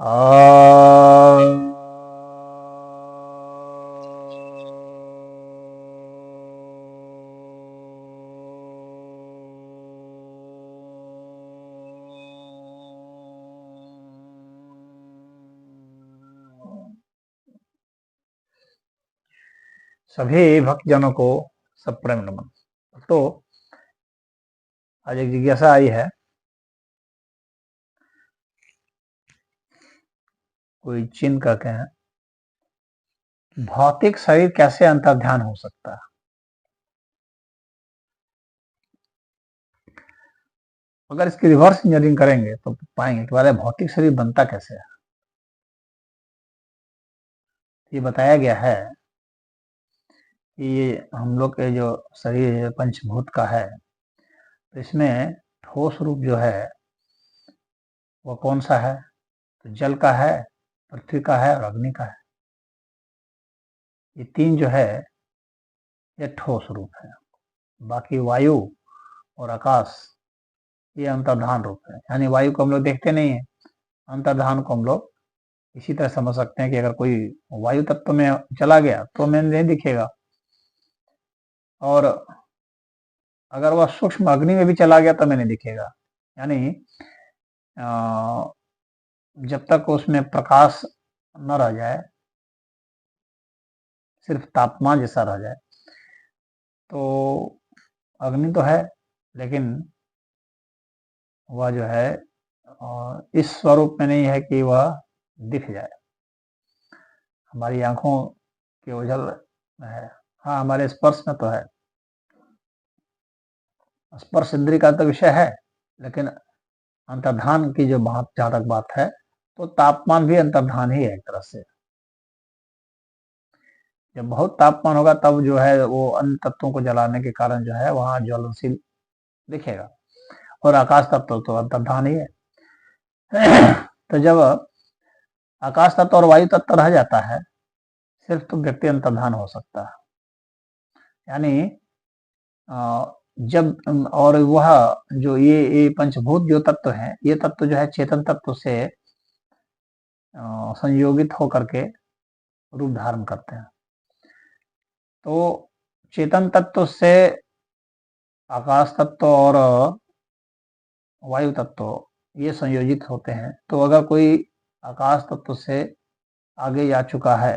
आ सभी भक्तजनों को सप्रेम नमन। तो आज एक जिज्ञासा आई है, कोई चिन्ह कहते हैं, भौतिक शरीर कैसे अंतर्ध्यान हो सकता है? अगर इसकी रिवर्स इंजीनियरिंग करेंगे तो पाएंगे कि वाले भौतिक शरीर बनता कैसे है। ये बताया गया है कि ये हम लोग के जो शरीर पंचभूत का है, तो इसमें ठोस रूप जो है वो कौन सा है? तो जल का है, पृथ्वी का है और अग्नि का है। ये तीन जो है ये ठोस रूप है। बाकी वायु और आकाश ये अंतर्धान रूप है। यानी वायु को हम लोग देखते नहीं है, अंतर्धान को हम लोग इसी तरह समझ सकते हैं कि अगर कोई वायु तत्व में चला गया तो हमें नहीं दिखेगा, और अगर वह सूक्ष्म अग्नि में भी चला गया तो हमें नहीं दिखेगा। यानी जब तक उसमें प्रकाश न रह जाए, सिर्फ तापमान जैसा रह जाए, तो अग्नि तो है लेकिन वह जो है इस स्वरूप में नहीं है कि वह दिख जाए। हमारी आंखों के ओझल में है, हाँ हमारे स्पर्श में तो है, स्पर्श इंद्रिय का तो विषय है, लेकिन अंतर्धान की जो बात, जहां तक बात है, तो तापमान भी अंतर्धान ही है एक तरह से। जब बहुत तापमान होगा तब जो है वो अन्य तत्वों को जलाने के कारण जो है वहां ज्वलनशील दिखेगा, और आकाश तत्व तो अंतर्धान ही है। तो जब आकाश तत्व और वायु तत्व रह जाता है सिर्फ, तो व्यक्ति अंतर्धान हो सकता है। यानी जब और वह जो ये पंचभूत जो तत्व है, ये तत्व जो है चेतन तत्व से संयोगित होकर के रूप धारण करते हैं। तो चेतन तत्व से आकाश तत्व और वायु तत्व ये संयोजित होते हैं। तो अगर कोई आकाश तत्व से आगे जा चुका है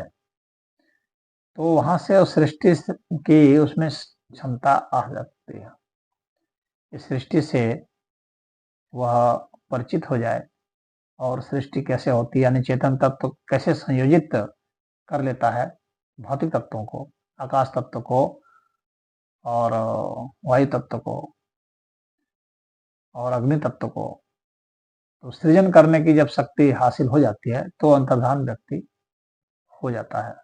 तो वहां से उस सृष्टि की उसमें क्षमता आ जाती है। इस सृष्टि से वह परिचित हो जाए और सृष्टि कैसे होती है, यानी चेतन तत्व कैसे संयोजित कर लेता है भौतिक तत्वों को, आकाश तत्व को और वायु तत्व को और अग्नि तत्व को। तो सृजन करने की जब शक्ति हासिल हो जाती है तो अंतर्धान व्यक्ति हो जाता है।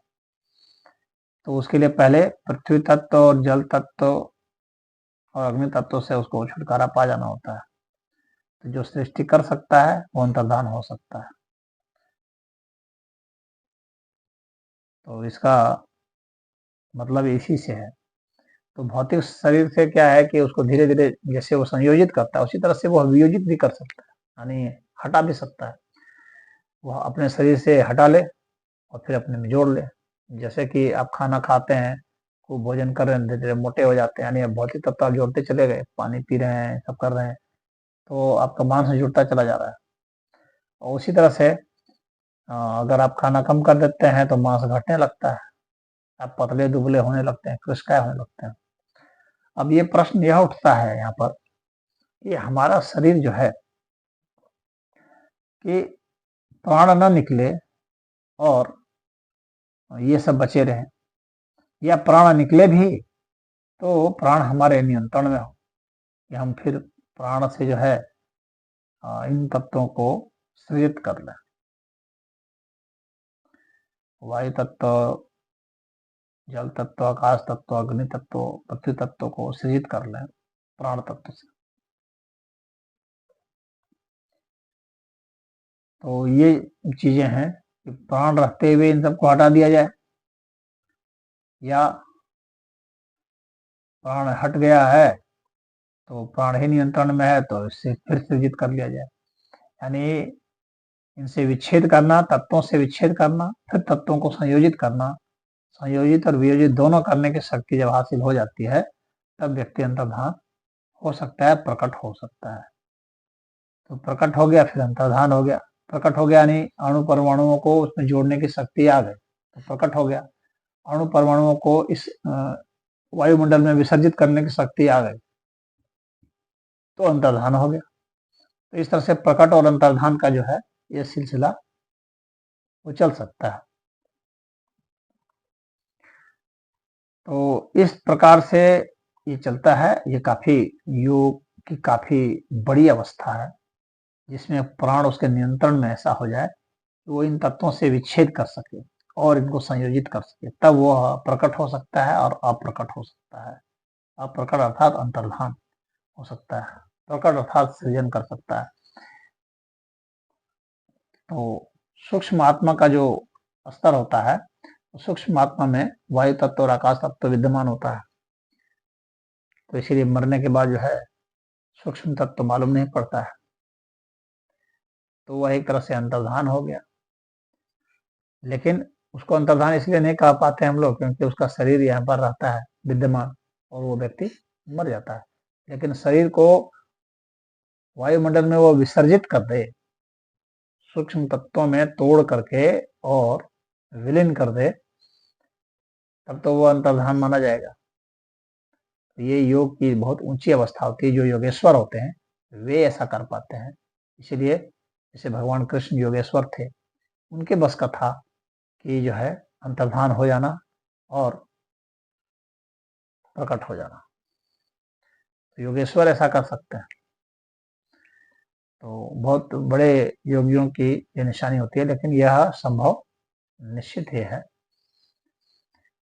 तो उसके लिए पहले पृथ्वी तत्व और जल तत्व और अग्नि तत्व से उसको छुटकारा पा जाना होता है। तो जो सृष्टि कर सकता है वो अंतर्धान हो सकता है। तो इसका मतलब इसी से है। तो भौतिक शरीर से क्या है कि उसको धीरे धीरे जैसे वो संयोजित करता है उसी तरह से वो वियोजित भी कर सकता है, यानी हटा भी सकता है। वह अपने शरीर से हटा ले और फिर अपने में जोड़ ले। जैसे कि आप खाना खाते हैं, खूब भोजन कर रहे हैं, धीरे धीरे मोटे हो जाते हैं, यानी अब भौतिक तत्व आप जोड़ते चले गए, पानी पी रहे हैं, सब कर रहे हैं, तो आपका मांस जुड़ता चला जा रहा है। और उसी तरह से अगर आप खाना कम कर देते हैं तो मांस घटने लगता है, आप पतले दुबले होने लगते हैं, कृशकाय होने लगते हैं। अब ये प्रश्न यह उठता है यहाँ पर कि हमारा शरीर जो है कि प्राण न निकले और ये सब बचे रहे, या प्राण निकले भी तो प्राण हमारे नियंत्रण में हो, कि हम फिर प्राण से जो है इन तत्वों को सृजित कर लें। वायु तत्व, जल तत्व, आकाश तत्व, अग्नि तत्व, पृथ्वी तत्व को सृजित कर लें प्राण तत्व से। तो ये चीजें हैं कि प्राण रखते हुए इन सबको हटा दिया जाए, या प्राण हट गया है तो प्राण ही नियंत्रण में है तो इससे फिर सृजित कर लिया जाए। यानी इनसे विच्छेद करना, तत्वों से विच्छेद करना, फिर तत्वों को संयोजित करना, संयोजित और वियोजित दोनों करने की शक्ति जब हासिल हो जाती है, तब व्यक्ति अंतर्धान हो सकता है, प्रकट हो सकता है। तो प्रकट हो गया, फिर अंतर्धान हो गया। प्रकट हो गया यानी अणु परमाणुओं को उसमें जोड़ने की शक्ति आ गई, तो प्रकट हो गया। अणु परमाणुओं को इस वायुमंडल में विसर्जित करने की शक्ति आ गई, तो अंतर्धान हो गया। तो इस तरह से प्रकट और अंतर्धान का जो है ये सिलसिला वो चल सकता है। तो इस प्रकार से ये चलता है। ये काफी योग की काफी बड़ी अवस्था है, जिसमें प्राण उसके नियंत्रण में ऐसा हो जाए कि वो इन तत्वों से विच्छेद कर सके और इनको संयोजित कर सके, तब वह प्रकट हो सकता है और अप्रकट हो सकता है। अप्रकट अर्थात अंतर्धान हो सकता है, प्रकट अर्थात सृजन कर सकता है। तो सूक्ष्म आत्मा का जो स्तर होता है, सूक्ष्म आत्मा में वायु तत्व और आकाश तत्व विद्यमान होता है। तो इसीलिए मरने के बाद जो है सूक्ष्म तत्व मालूम नहीं पड़ता है, तो वह एक तरह से अंतर्धान हो गया। लेकिन उसको अंतर्धान इसलिए नहीं कह पाते हम लोग, क्योंकि उसका शरीर यहाँ पर रहता है विद्यमान और वो व्यक्ति मर जाता है। लेकिन शरीर को वायुमंडल में वो विसर्जित कर दे, सूक्ष्म तत्वों में तोड़ करके और विलीन कर दे, तब तो वो अंतर्धान माना जाएगा। तो ये योग की बहुत ऊंची अवस्था होती है। जो योगेश्वर होते हैं वे ऐसा कर पाते हैं। इसीलिए जैसे भगवान कृष्ण योगेश्वर थे, उनके बस का था कि जो है अंतर्धान हो जाना और प्रकट हो जाना। तो योगेश्वर ऐसा कर सकते हैं। तो बहुत बड़े योगियों की ये निशानी होती है, लेकिन यह संभव निश्चित ही है।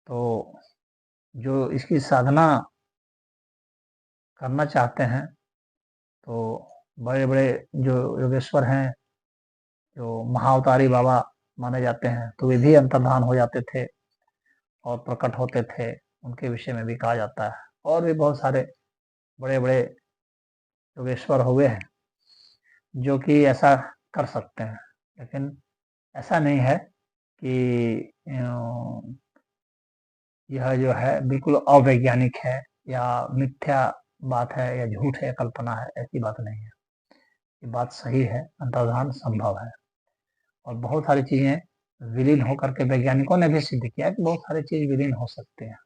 तो जो इसकी साधना करना चाहते हैं, तो बड़े बड़े जो योगेश्वर हैं, जो महाअवतारी बाबा माने जाते हैं, तो वे भी अंतर्धान हो जाते थे और प्रकट होते थे। उनके विषय में भी कहा जाता है। और भी बहुत सारे बड़े बड़े योगेश्वर हुए हैं जो कि ऐसा कर सकते हैं। लेकिन ऐसा नहीं है कि यह जो है बिल्कुल अवैज्ञानिक है या मिथ्या बात है या झूठ है, कल्पना है, ऐसी बात नहीं है। ये बात सही है, अंतर्धान संभव है। और बहुत सारी चीजें विलीन होकर के वैज्ञानिकों ने भी सिद्ध किया है कि बहुत सारी चीज विलीन हो सकते हैं।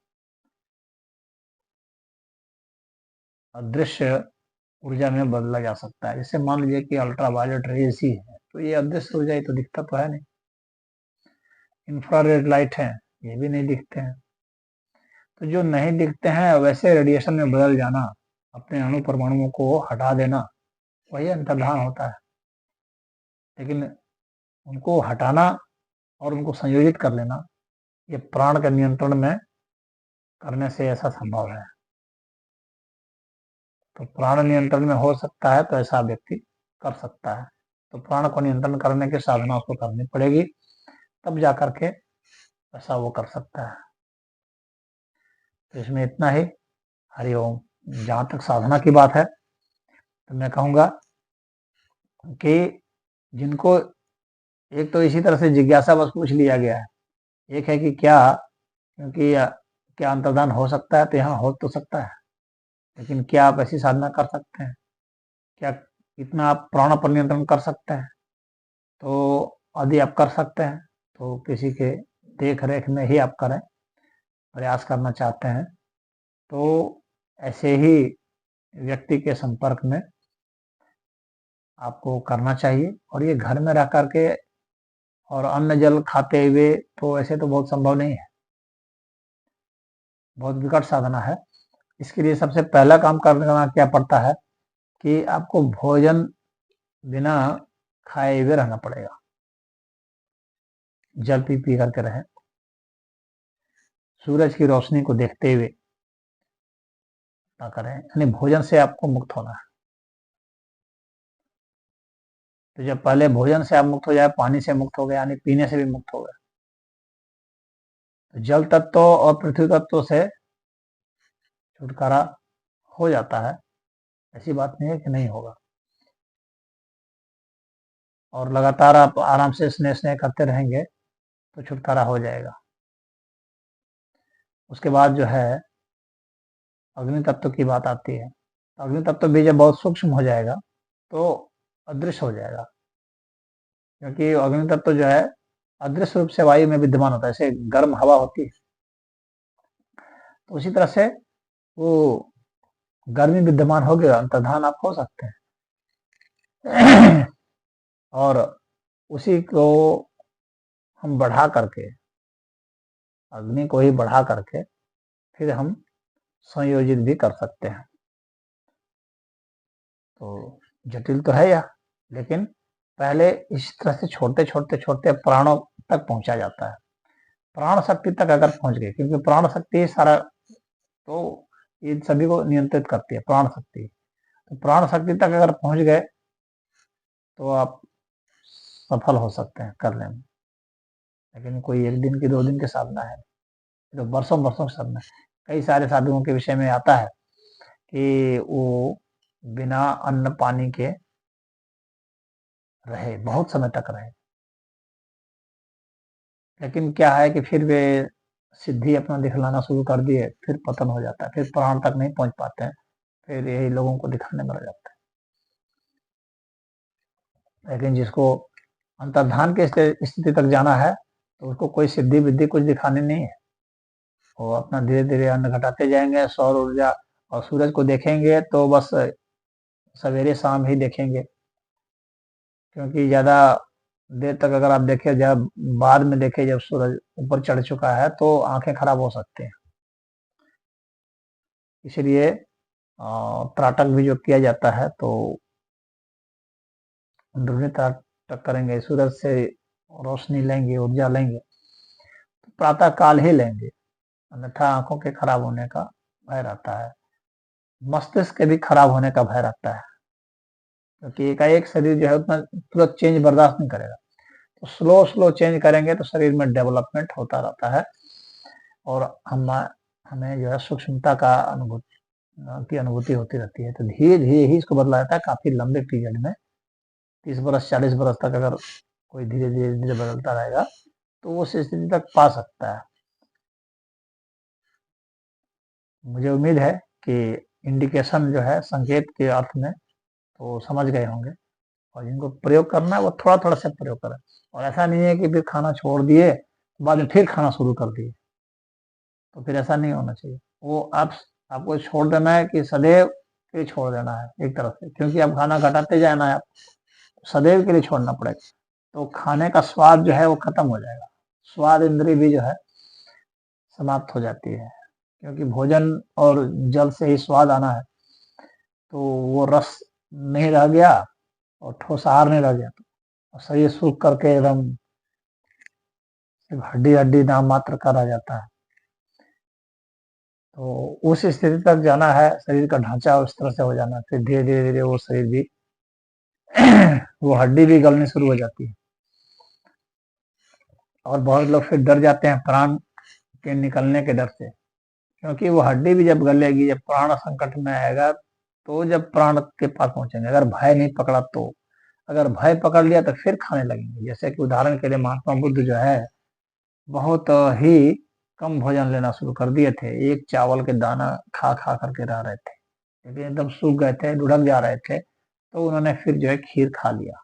अदृश्य ऊर्जा में बदला जा सकता है। जैसे मान लीजिए कि अल्ट्रावायलेट रेज ही है, तो ये अदृश्य ऊर्जा ही तो दिखता तो है नहीं। इंफ्रारेड लाइट है, ये भी नहीं दिखते हैं। तो जो नहीं दिखते हैं वैसे रेडिएशन में बदल जाना, अपने अणु परमाणुओं को हटा देना, वही अंतर्धान होता है। लेकिन उनको हटाना और उनको संयोजित कर लेना, ये प्राण के नियंत्रण में करने से ऐसा संभव है। तो प्राण नियंत्रण में हो सकता है तो ऐसा व्यक्ति कर सकता है। तो प्राण को नियंत्रण करने की साधना उसको करनी पड़ेगी, तब जाकर के ऐसा वो कर सकता है। तो इसमें इतना ही। हरिओम। जहां तक साधना की बात है, तो मैं कहूँगा कि जिनको एक तो इसी तरह से जिज्ञासा बस पूछ लिया गया है। एक है कि क्या, क्योंकि क्या अंतर्धान हो सकता है, तो यहाँ हो तो सकता है, लेकिन क्या आप ऐसी साधना कर सकते हैं? क्या इतना आप प्राण पर नियंत्रण कर सकते हैं? तो यदि आप कर सकते हैं तो किसी के देख रेख में ही आप करें, प्रयास करना चाहते हैं तो ऐसे ही व्यक्ति के संपर्क में आपको करना चाहिए। और ये घर में रह करके और अन्न जल खाते हुए तो ऐसे तो बहुत संभव नहीं है, बहुत विकट साधना है। इसके लिए सबसे पहला काम करना क्या पड़ता है कि आपको भोजन बिना खाए हुए रहना पड़ेगा। जल पी पी करके रहें, सूरज की रोशनी को देखते हुए ना करें, यानी भोजन से आपको मुक्त होना है। तो जब पहले भोजन से आप मुक्त हो जाए, पानी से मुक्त हो गए, यानी पीने से भी मुक्त हो गए, तो जल तत्व और पृथ्वी तत्व से छुटकारा हो जाता है। ऐसी बात नहीं है कि नहीं होगा। और लगातार आप आराम से स्नेह स्नेह करते रहेंगे तो छुटकारा हो जाएगा। उसके बाद जो है अग्नि तत्व की बात आती है। अग्नि तत्व भी जब बहुत सूक्ष्म हो जाएगा तो अदृश्य हो जाएगा, क्योंकि अग्नि तत्व जो है अदृश्य रूप से वायु में विद्यमान होता है, जैसे गर्म हवा होती है तो उसी तरह से वो गर्मी विद्यमान हो गया, अंतर्धान आप हो सकते हैं। और उसी को हम बढ़ा करके, अग्नि को ही बढ़ा करके फिर हम संयोजित भी कर सकते हैं। तो जटिल तो है यह, लेकिन पहले इस तरह से छोटे छोटे छोटे प्राणों तक पहुंचा जाता है। प्राण शक्ति तक अगर पहुंच गए, क्योंकि प्राण शक्ति सारा तो इन सभी को नियंत्रित करती है, प्राण शक्ति। तो प्राण शक्ति तक अगर पहुंच गए तो आप सफल हो सकते हैं करने में। लेकिन कोई एक दिन की 2 दिन की साधना है, तो बरसों बरसों की साधना है। कई सारे साधुओं के विषय में आता है कि वो बिना अन्न पानी के रहे, बहुत समय तक रहे, लेकिन क्या है कि फिर वे सिद्धि अपना दिखलाना शुरू कर दिए, फिर पतन हो जाता है, फिर प्राण तक नहीं पहुंच पाते हैं, फिर यही लोगों को दिखाने में लग जाता है। लेकिन जिसको अंतर्धान की स्थिति तक जाना है तो उसको कोई सिद्धि विद्धि कुछ दिखाने नहीं है। वो अपना धीरे धीरे अन्न घटाते जाएंगे, सौर ऊर्जा और सूरज को देखेंगे तो बस सवेरे शाम ही देखेंगे, क्योंकि ज्यादा देर तक अगर आप देखें, जब बाद में देखें जब सूरज ऊपर चढ़ चुका है तो आंखें खराब हो सकती हैं। इसलिए त्राटक भी जो किया जाता है तो अंदरूनी त्राटक करेंगे, सूरज से रोशनी लेंगे, ऊर्जा लेंगे तो प्रातः काल ही लेंगे, अन्यथा आंखों के खराब होने का भय रहता है, मस्तिष्क के भी खराब होने का भय रहता है, क्योंकि एकाएक शरीर जो है उतना तुरंत चेंज बर्दाश्त नहीं करेगा। तो स्लो स्लो चेंज करेंगे तो शरीर में डेवलपमेंट होता रहता है और हमें जो है सूक्ष्मता का अनुभूति होती रहती है। तो धीरे धीरे ही इसको बदला जाता है, काफी लंबे पीरियड में 30 बरस 40 बरस तक अगर कोई धीरे धीरे धीरे बदलता रहेगा तो वो उस स्थिति तक पा सकता है। मुझे उम्मीद है कि इंडिकेशन जो है संकेत के अर्थ में तो समझ गए होंगे, और जिनको प्रयोग करना है वो थोड़ा थोड़ा से प्रयोग करें। और ऐसा नहीं है कि फिर खाना छोड़ दिए बाद में फिर खाना शुरू कर दिए, तो फिर ऐसा नहीं होना चाहिए। वो आपको छोड़ देना है कि सदैव के लिए छोड़ देना है एक तरफ से, क्योंकि अब खाना घटाते जाना है, आप सदैव के लिए छोड़ना पड़ेगा तो खाने का स्वाद जो है वो खत्म हो जाएगा, स्वाद इंद्रिय भी जो है समाप्त हो जाती है, क्योंकि भोजन और जल से ही स्वाद आना है। तो वो रस नहीं रह गया और ठोस आहार नहीं रह गया, तो शरीर सूख करके एकदम सिर्फ हड्डी हड्डी नाम मात्र का रह जाता है। तो उस स्थिति तक जाना है, शरीर का ढांचा उस तरह से हो जाना, फिर धीरे धीरे धीरे वो शरीर भी वो हड्डी भी गलनी शुरू हो जाती है। और बहुत लोग फिर डर जाते हैं प्राण के निकलने के डर से, क्योंकि वो हड्डी भी जब गलेगी, जब प्राण संकट में आएगा तो जब प्राण के पास पहुंचेंगे, अगर भय नहीं पकड़ा तो। अगर भय पकड़ लिया तो फिर खाने लगेंगे। जैसे कि उदाहरण के लिए महात्मा बुद्ध जो है बहुत ही कम भोजन लेना शुरू कर दिए थे, एक चावल के दाना खा खा करके रह रहे थे, लेकिन एकदम सूख गए थे, लुढ़क जा रहे थे, तो उन्होंने फिर जो है खीर खा लिया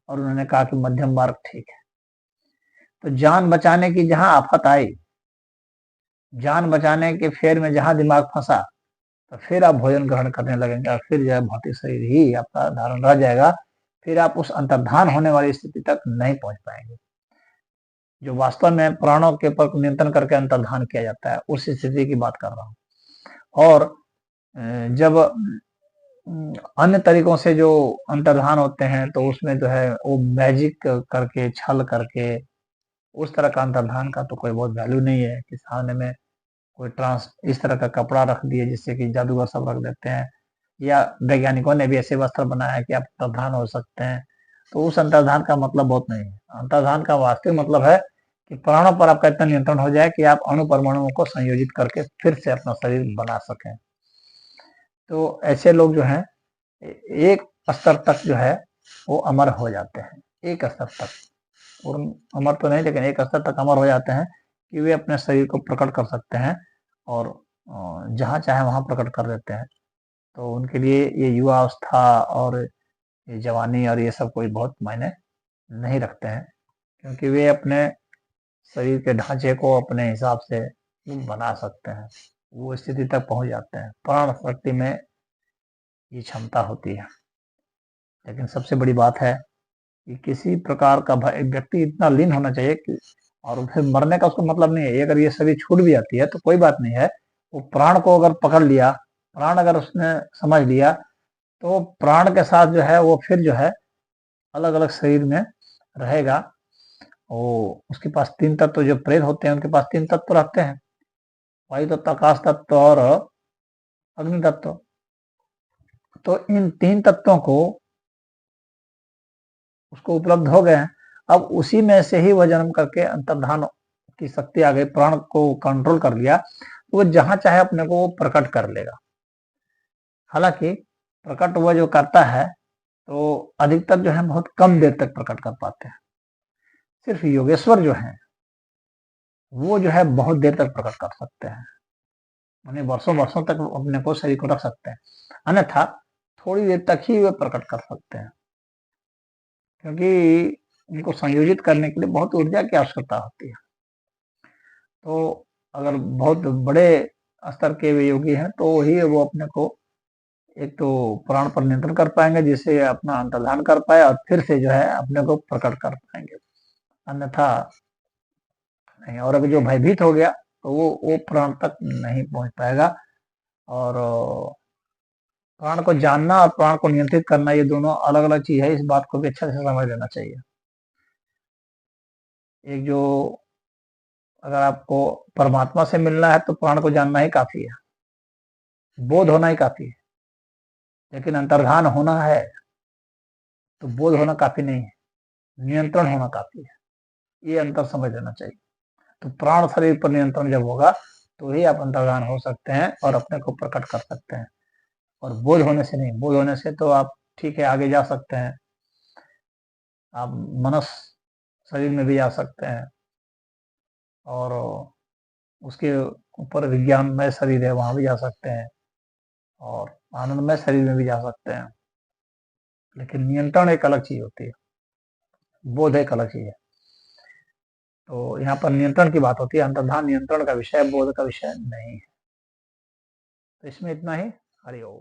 और उन्होंने कहा कि मध्यम मार्ग ठीक है। तो जान बचाने की जहां आफत आई, जान बचाने के फेर में जहां दिमाग फंसा, तो फिर आप भोजन ग्रहण करने लगेंगे और फिर जो है भौतिक शरीर ही आपका धारण रह जाएगा। फिर आप उस अंतर्धान होने वाली स्थिति तक नहीं पहुंच पाएंगे, जो वास्तव में प्राणों के पर नियंत्रण करके अंतर्धान किया जाता है, उस स्थिति की बात कर रहा हूँ। और जब अन्य तरीकों से जो अंतर्धान होते हैं तो उसमें जो है वो मैजिक करके, छल करके, उस तरह का अंतर्धान का तो कोई बहुत वैल्यू नहीं है कि सामने में कोई ट्रांस इस तरह का कपड़ा रख दिए जिससे कि जादूगर सब रख देते हैं, या वैज्ञानिकों ने भी ऐसे वस्त्र बनाया है कि आप अंतर्धान हो सकते हैं। तो उस अंतर्धान का मतलब बहुत नहीं है। अंतर्धान का वास्तविक मतलब है कि प्राणों पर आपका इतना नियंत्रण हो जाए कि आप अणु परमाणुओं को संयोजित करके फिर से अपना शरीर बना सकें। तो ऐसे लोग जो हैं एक स्तर तक जो है वो अमर हो जाते हैं एक स्तर तक। पूर्ण अमर तो नहीं, लेकिन एक स्तर तक अमर हो जाते हैं कि वे अपने शरीर को प्रकट कर सकते हैं और जहाँ चाहे वहाँ प्रकट कर देते हैं। तो उनके लिए ये युवावस्था और ये जवानी और ये सब कोई बहुत मायने नहीं रखते हैं, क्योंकि वे अपने शरीर के ढांचे को अपने हिसाब से बना सकते हैं, वो स्थिति तक पहुंच जाते हैं। प्राण शक्ति में ये क्षमता होती है। लेकिन सबसे बड़ी बात है कि किसी प्रकार का व्यक्ति इतना लीन होना चाहिए कि, और फिर मरने का उसका मतलब नहीं है, अगर ये शरीर छूट भी जाती है तो कोई बात नहीं है, वो प्राण को अगर पकड़ लिया, प्राण अगर उसने समझ लिया, तो प्राण के साथ जो है वो फिर जो है अलग अलग शरीर में रहेगा। वो उसके पास तीन तत्व जो प्रेत होते हैं उनके पास तीन तत्व रहते हैं, वायु तत्व, आकाश तत्व और अग्नि तत्व। तो इन तीन तत्वों को उसको उपलब्ध हो गए हैं। अब उसी में से ही वह जन्म करके अंतर्धान की शक्ति आ गई, प्राण को कंट्रोल कर लिया, तो वो जहां चाहे अपने को प्रकट कर लेगा। हालांकि प्रकट वह जो करता है तो अधिकतर जो है बहुत कम देर तक प्रकट कर पाते हैं। सिर्फ योगेश्वर जो है वो जो है बहुत देर तक प्रकट कर सकते हैं, माने वर्षों वर्षों तक अपने को शरीर को रख सकते हैं। अन्यथा थोड़ी देर तक ही वे प्रकट कर सकते हैं, क्योंकि उनको संयोजित करने के लिए बहुत ऊर्जा की आवश्यकता होती है। तो अगर बहुत बड़े स्तर के वे योगी हैं तो ही वो अपने को एक तो प्राण पर नियंत्रण कर पाएंगे, जिससे अपना अंतर्धान कर पाए और फिर से जो है अपने को प्रकट कर पाएंगे, अन्यथा नहीं। और अगर जो भयभीत हो गया तो वो प्राण तक नहीं पहुंच पाएगा। और प्राण को जानना और प्राण को नियंत्रित करना ये दोनों अलग अलग चीज है, इस बात को भी अच्छे से समझ लेना चाहिए। एक जो अगर आपको परमात्मा से मिलना है तो प्राण को जानना ही काफी है, बोध होना ही काफी है। लेकिन अंतर्धान होना है तो बोध होना काफी नहीं है, नियंत्रण होना काफी है। ये अंतर समझ लेना चाहिए। तो प्राण शरीर पर नियंत्रण जब होगा तो ही आप अंतर्धान हो सकते हैं और अपने को प्रकट कर सकते हैं, और बोध होने से नहीं। बोध होने से तो आप ठीक है आगे जा सकते हैं, आप मनस शरीर में भी जा सकते हैं, और उसके ऊपर विज्ञानमय शरीर है वहां भी जा सकते हैं, और आनंदमय शरीर में भी जा सकते हैं। लेकिन नियंत्रण एक अलग चीज होती है, बोध एक अलग चीज है। तो यहाँ पर नियंत्रण की बात होती है, अंतर्धान नियंत्रण का विषय, बोध का विषय नहीं है। तो इसमें इतना ही। हरि ओम।